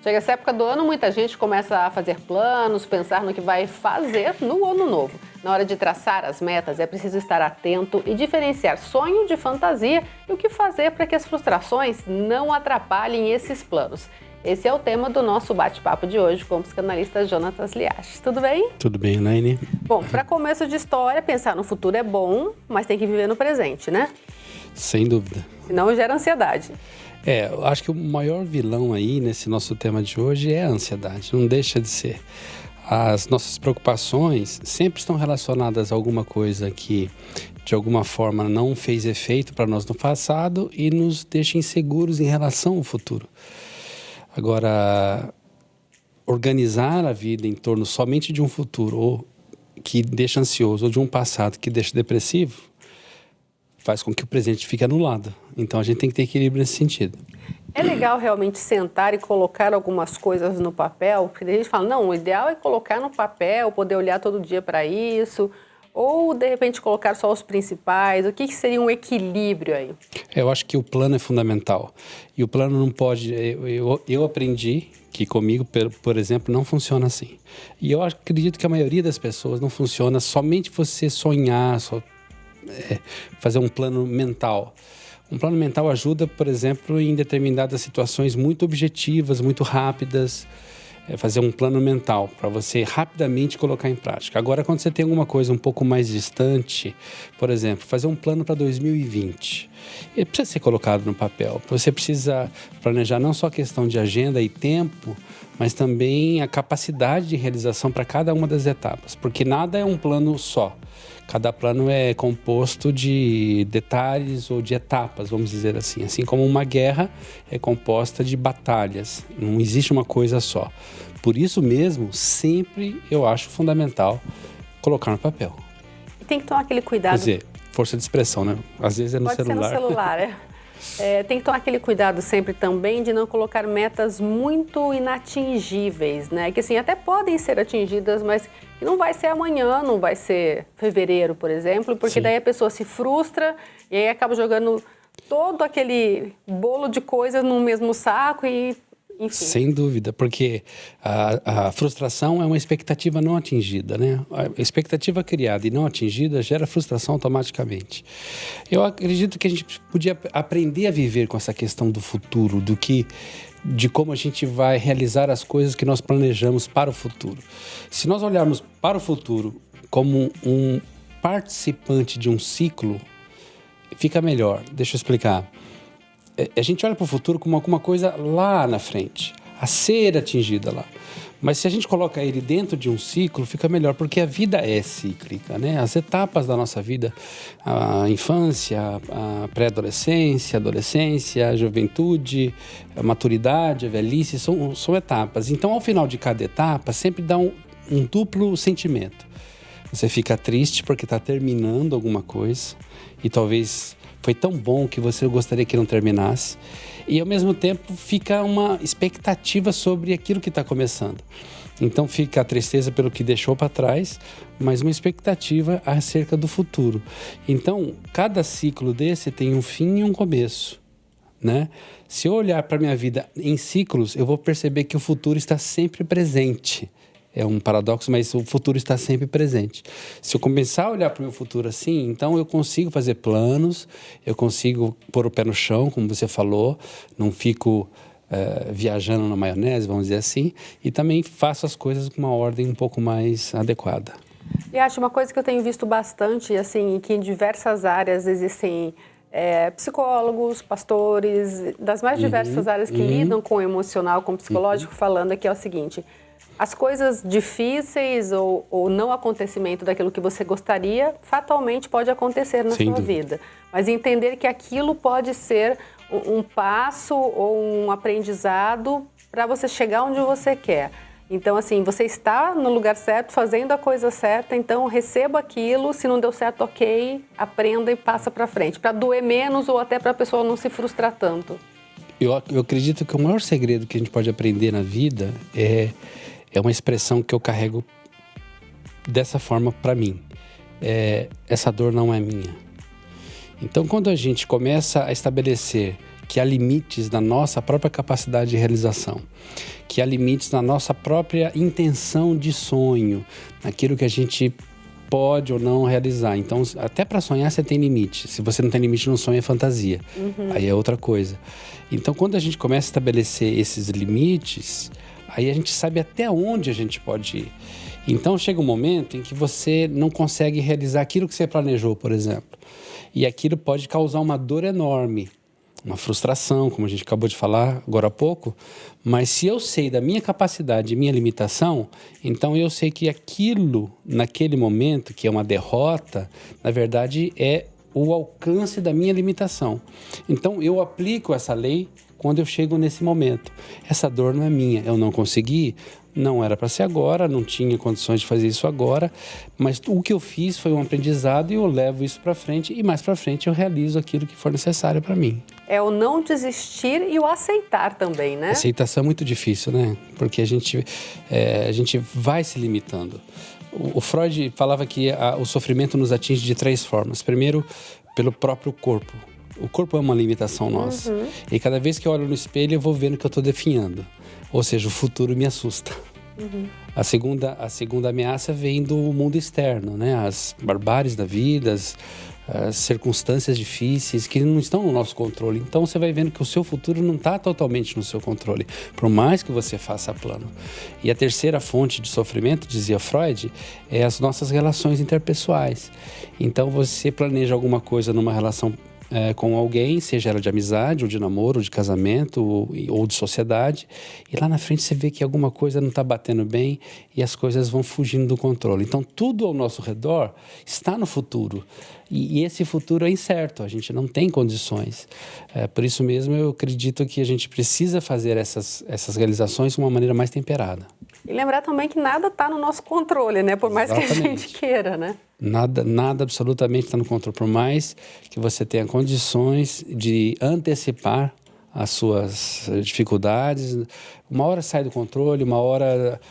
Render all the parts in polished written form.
Chega essa época do ano, muita gente começa a fazer planos, pensar no que vai fazer no ano novo. Na hora de traçar as metas, é preciso estar atento e diferenciar sonho de fantasia e o que fazer para que as frustrações não atrapalhem esses planos. Esse é o tema do nosso bate-papo de hoje com o psicanalista Jonatas Liaches. Tudo bem? Tudo bem, Elaine? Bom, para começo de história, pensar no futuro é bom, mas tem que viver no presente, né? Sem dúvida. Senão gera ansiedade. Eu acho que o maior vilão aí nesse nosso tema de hoje é a ansiedade, não deixa de ser. As nossas preocupações sempre estão relacionadas a alguma coisa que, de alguma forma, não fez efeito para nós no passado e nos deixa inseguros em relação ao futuro. Agora, organizar a vida em torno somente de um futuro ou que deixa ansioso ou de um passado que deixa depressivo faz com que o presente fique anulado. Então, a gente tem que ter equilíbrio nesse sentido. É legal realmente sentar e colocar algumas coisas no papel? Porque a gente fala, não, o ideal é colocar no papel, poder olhar todo dia para isso, ou, de repente, colocar só os principais. O que seria um equilíbrio aí? Eu acho que o plano é fundamental. E o plano não pode... Eu aprendi que comigo, por exemplo, não funciona assim. E eu acredito que a maioria das pessoas não funciona somente você sonhar, fazer um plano mental. Um plano mental ajuda, por exemplo, em determinadas situações muito objetivas, muito rápidas. Fazer um plano mental para você rapidamente colocar em prática. Agora, quando você tem alguma coisa um pouco mais distante, por exemplo, fazer um plano para 2020, ele precisa ser colocado no papel. Você precisa planejar não só a questão de agenda e tempo, mas também a capacidade de realização para cada uma das etapas, porque nada é um plano só. Cada plano é composto de detalhes ou de etapas, vamos dizer assim. Assim como uma guerra é composta de batalhas. Não existe uma coisa só. Por isso mesmo, sempre eu acho fundamental colocar no papel. Tem que tomar aquele cuidado. Quer dizer, força de expressão, né? Às vezes é no celular. Pode ser no celular, tem que tomar aquele cuidado sempre também de não colocar metas muito inatingíveis, né? Que assim, até podem ser atingidas, mas que não vai ser amanhã, não vai ser fevereiro, por exemplo, porque daí a pessoa se frustra e aí acaba jogando todo aquele bolo de coisas no mesmo saco e... Enfim. Sem dúvida, porque a frustração é uma expectativa não atingida, né? A expectativa criada e não atingida gera frustração automaticamente. Eu acredito que a gente podia aprender a viver com essa questão do futuro, de como a gente vai realizar as coisas que nós planejamos para o futuro. Se nós olharmos para o futuro como um participante de um ciclo, fica melhor. Deixa eu explicar. A gente olha para o futuro como alguma coisa lá na frente, a ser atingida lá. Mas se a gente coloca ele dentro de um ciclo, fica melhor, porque a vida é cíclica, né? As etapas da nossa vida, a infância, a pré-adolescência, a adolescência, a juventude, a maturidade, a velhice, são etapas. Então, ao final de cada etapa, sempre dá um duplo sentimento. Você fica triste porque está terminando alguma coisa e talvez... foi tão bom que você gostaria que não terminasse. E, ao mesmo tempo, fica uma expectativa sobre aquilo que está começando. Então, fica a tristeza pelo que deixou para trás, mas uma expectativa acerca do futuro. Então, cada ciclo desse tem um fim e um começo, né? Se eu olhar para a minha vida em ciclos, eu vou perceber que o futuro está sempre presente. É um paradoxo, mas o futuro está sempre presente. Se eu começar a olhar para o meu futuro assim, então eu consigo fazer planos, eu consigo pôr o pé no chão, como você falou, não fico viajando na maionese, vamos dizer assim, e também faço as coisas com uma ordem um pouco mais adequada. E acho uma coisa que eu tenho visto bastante, assim, que em diversas áreas existem psicólogos, pastores, das mais diversas áreas que lidam com o emocional, com o psicológico, falando aqui é o seguinte... As coisas difíceis ou não acontecimento daquilo que você gostaria, fatalmente pode acontecer na sua vida. Mas entender que aquilo pode ser um passo ou um aprendizado para você chegar onde você quer. Então, assim, você está no lugar certo, fazendo a coisa certa, então receba aquilo, se não deu certo, ok, aprenda e passa para frente, para doer menos ou até para a pessoa não se frustrar tanto. Eu acredito que o maior segredo que a gente pode aprender na vida é uma expressão que eu carrego dessa forma para mim. Essa dor não é minha. Então, quando a gente começa a estabelecer que há limites na nossa própria capacidade de realização, que há limites na nossa própria intenção de sonho, naquilo que a gente pode ou não realizar. Então, até para sonhar você tem limite. Se você não tem limite no sonho, é fantasia. Aí é outra coisa. Então, quando a gente começa a estabelecer esses limites, aí a gente sabe até onde a gente pode ir. Então, chega um momento em que você não consegue realizar aquilo que você planejou, por exemplo. E aquilo pode causar uma dor enorme, uma frustração, como a gente acabou de falar agora há pouco. Mas se eu sei da minha capacidade e minha limitação, então eu sei que aquilo, naquele momento, que é uma derrota, na verdade é o alcance da minha limitação. Então, eu aplico essa lei quando eu chego nesse momento. Essa dor não é minha, eu não consegui, não era para ser agora, não tinha condições de fazer isso agora, mas o que eu fiz foi um aprendizado e eu levo isso para frente e mais para frente eu realizo aquilo que for necessário para mim. É o não desistir e o aceitar também, né? Aceitação é muito difícil, né? Porque a gente vai se limitando. O Freud falava que o sofrimento nos atinge de 3 formas. Primeiro, pelo próprio corpo. O corpo é uma limitação nossa. E cada vez que eu olho no espelho, eu vou vendo que eu estou definhando. Ou seja, o futuro me assusta. A segunda ameaça vem do mundo externo, né? As barbáries da vida, as circunstâncias difíceis que não estão no nosso controle. Então, você vai vendo que o seu futuro não está totalmente no seu controle, por mais que você faça plano. E a terceira fonte de sofrimento, dizia Freud, é as nossas relações interpessoais. Então, você planeja alguma coisa numa relação com alguém, seja ela de amizade, ou de namoro, ou de casamento, ou de sociedade, e lá na frente você vê que alguma coisa não está batendo bem e as coisas vão fugindo do controle. Então, tudo ao nosso redor está no futuro. E esse futuro é incerto, a gente não tem condições. Por isso mesmo, eu acredito que a gente precisa fazer essas realizações de uma maneira mais temperada. E lembrar também que nada está no nosso controle, né? Por mais que a gente queira, né? Nada absolutamente está no controle. Por mais que você tenha condições de antecipar as suas dificuldades, uma hora sai do controle, uma hora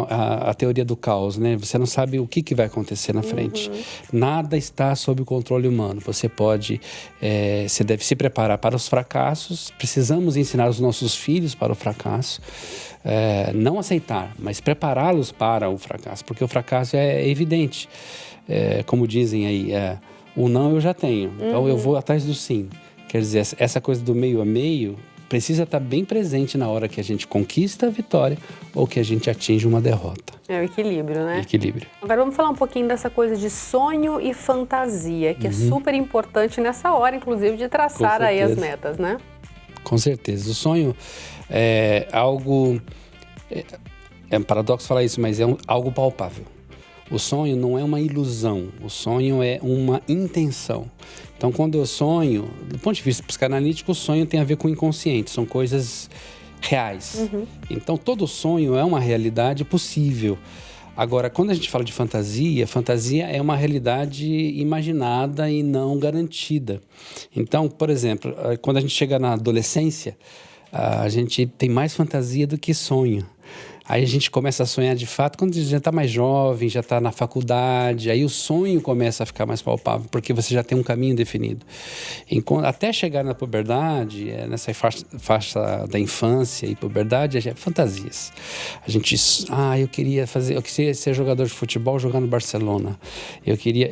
a teoria do caos, né? Você não sabe o que vai acontecer na frente. Nada está sob o controle humano. Você deve se preparar para os fracassos. Precisamos ensinar os nossos filhos para o fracasso. Não aceitar, mas prepará-los para o fracasso, porque o fracasso é evidente. Como dizem aí, o não eu já tenho, então eu vou atrás do sim. Quer dizer, essa coisa do meio a meio precisa estar bem presente na hora que a gente conquista a vitória ou que a gente atinge uma derrota. É o equilíbrio, né? Equilíbrio. Agora vamos falar um pouquinho dessa coisa de sonho e fantasia, que é super importante nessa hora, inclusive, de traçar aí as metas, né? Com certeza. O sonho é algo... É um paradoxo falar isso, mas é algo palpável. O sonho não é uma ilusão, o sonho é uma intenção. Então, quando eu sonho, do ponto de vista psicanalítico, o sonho tem a ver com o inconsciente, são coisas reais. Então, todo sonho é uma realidade possível. Agora, quando a gente fala de fantasia, fantasia é uma realidade imaginada e não garantida. Então, por exemplo, quando a gente chega na adolescência, a gente tem mais fantasia do que sonho. Aí a gente começa a sonhar de fato quando a gente já está mais jovem, já está na faculdade, aí o sonho começa a ficar mais palpável, porque você já tem um caminho definido. Até chegar na puberdade, nessa faixa da infância e puberdade, é fantasias. A gente, eu queria ser jogador de futebol, jogar no Barcelona.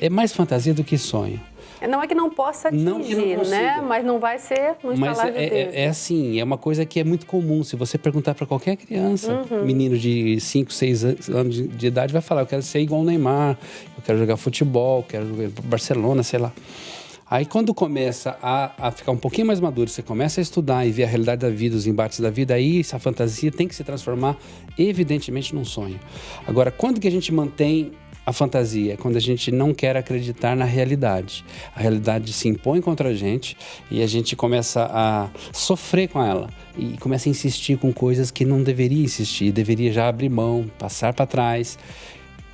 É mais fantasia do que sonho. Não é que não possa atingir, né? Mas não vai ser no instalar de dedo. É assim, é uma coisa que é muito comum. Se você perguntar para qualquer criança, menino de 5, 6 anos de idade, vai falar, eu quero ser igual o Neymar, eu quero jogar futebol, quero jogar no Barcelona, sei lá. Aí quando começa a ficar um pouquinho mais maduro, você começa a estudar e ver a realidade da vida, os embates da vida, aí essa fantasia tem que se transformar evidentemente num sonho. Agora, quando que a gente mantém a fantasia? É quando a gente não quer acreditar na realidade. A realidade se impõe contra a gente e a gente começa a sofrer com ela e começa a insistir com coisas que não deveria insistir, deveria já abrir mão, passar para trás,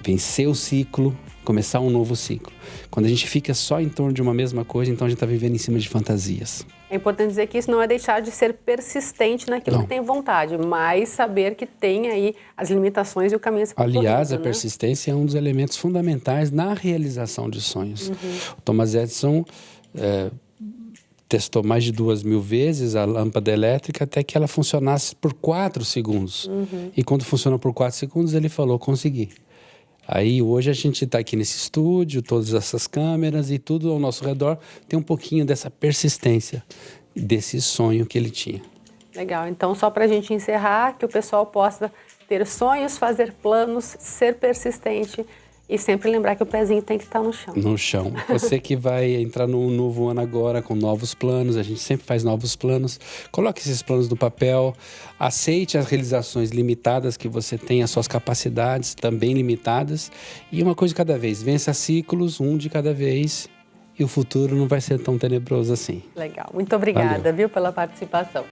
vencer o ciclo, começar um novo ciclo. Quando a gente fica só em torno de uma mesma coisa, então a gente está vivendo em cima de fantasias. É importante dizer que isso não é deixar de ser persistente naquilo que tem vontade, mas saber que tem aí as limitações e o caminho a ser percorrido. Aliás, a persistência é um dos elementos fundamentais na realização de sonhos. O Thomas Edison testou mais de 2.000 vezes a lâmpada elétrica até que ela funcionasse por 4 segundos. E quando funcionou por 4 segundos, ele falou, consegui. Aí hoje a gente está aqui nesse estúdio, todas essas câmeras e tudo ao nosso redor tem um pouquinho dessa persistência, desse sonho que ele tinha. Legal. Então, só para a gente encerrar, que o pessoal possa ter sonhos, fazer planos, ser persistente e sempre lembrar que o pezinho tem que estar no chão. No chão. Você que vai entrar num novo ano agora com novos planos, a gente sempre faz novos planos. Coloque esses planos no papel, aceite as realizações limitadas que você tem, as suas capacidades também limitadas. E uma coisa de cada vez, vença ciclos, um de cada vez, e o futuro não vai ser tão tenebroso assim. Legal. Muito obrigada, Valeu. viu, pela participação.